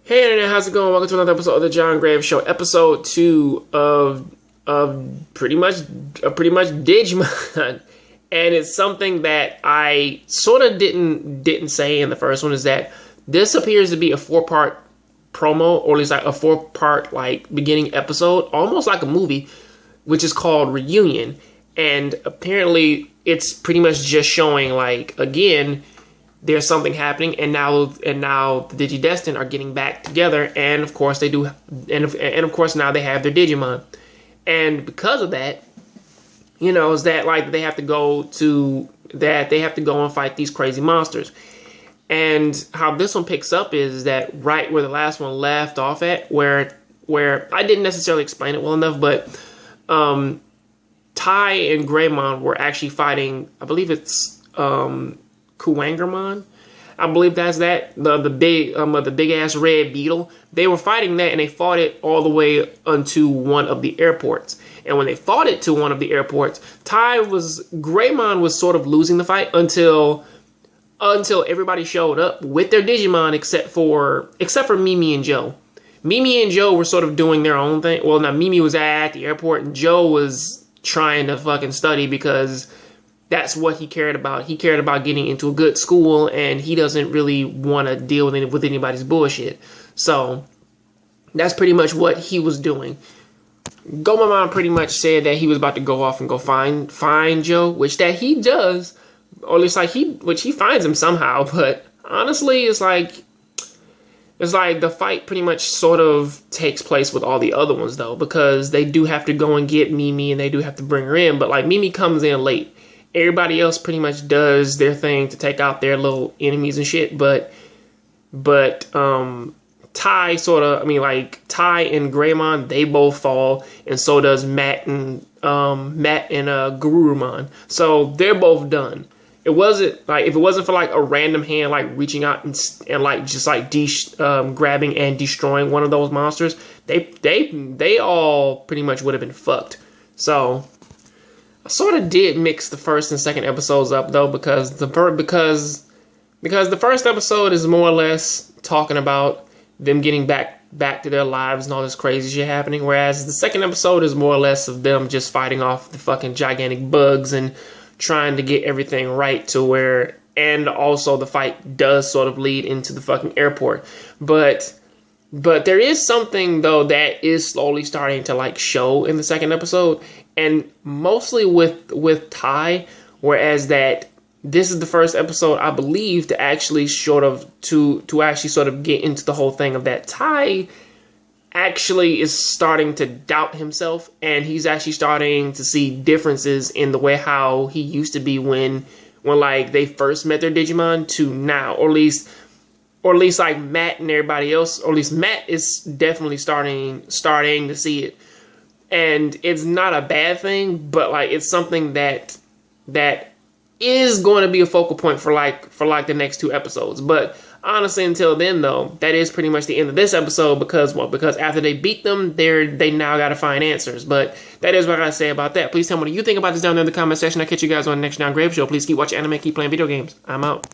Hey internet, how's it going? Welcome to another episode of the Jongravesshow, episode 2 of pretty much Digimon. And it's something that I sort of didn't say in the first one, is that this appears to be a 4-part promo, or at least like a 4-part like beginning episode, almost like a movie, which is called Reunion. And apparently it's pretty much just showing, like, again, there's something happening, and now the Digidestined are getting back together, and of course they do, and of course now they have their Digimon, and because of that, you know, is that like they have to go and fight these crazy monsters. And how this one picks up is that right where the last one left off at, where I didn't necessarily explain it well enough, but Tai and Greymon were actually fighting, I believe it's Kuwangermon, I believe that's that, the big ass red beetle. They were fighting that, and they fought it all the way onto one of the airports. And when they fought it to one of the airports, Greymon was sort of losing the fight until everybody showed up with their Digimon, except for Mimi and Joe. Mimi and Joe were sort of doing their own thing. Well, now Mimi was at the airport, and Joe was trying to fucking study because that's what he cared about. He cared about getting into a good school, and he doesn't really want to deal with anybody's bullshit. So that's pretty much what he was doing. Gomamon pretty much said that he was about to go off and go find Joe, which that he does, or at least like he finds him somehow. But honestly, it's like the fight pretty much sort of takes place with all the other ones though, because they do have to go and get Mimi, and they do have to bring her in. But like Mimi comes in late. Everybody else pretty much does their thing to take out their little enemies and shit, but Tai Tai and Greymon, they both fall, and so does Matt and Garurumon. So they're both done. It wasn't like, if it wasn't for like a random hand like reaching out and like just like grabbing and destroying one of those monsters, they all pretty much would have been fucked. So I sort of did mix the first and second episodes up though, because the first episode is more or less talking about them getting back to their lives and all this crazy shit happening, whereas the second episode is more or less of them just fighting off the fucking gigantic bugs and trying to get everything right to where, and also the fight does sort of lead into the fucking airport. But there is something though that is slowly starting to like show in the second episode, and mostly with Tai, whereas that this is the first episode, I believe, to actually sort of get into the whole thing of that Tai actually is starting to doubt himself, and he's actually starting to see differences in the way how he used to be when like they first met their Digimon to now, or at least like Matt and everybody else, or at least Matt is definitely starting to see it. And it's not a bad thing, but like it's something that is going to be a focal point for the next 2 episodes. But honestly, until then though, that is pretty much the end of this episode, because after they beat them, they now got to find answers. But that is what I gotta say about that. Please tell me what you think about this down there in the comment section. I'll catch you guys on the next Jongravesshow. Please keep watching anime, keep playing video games. I'm out.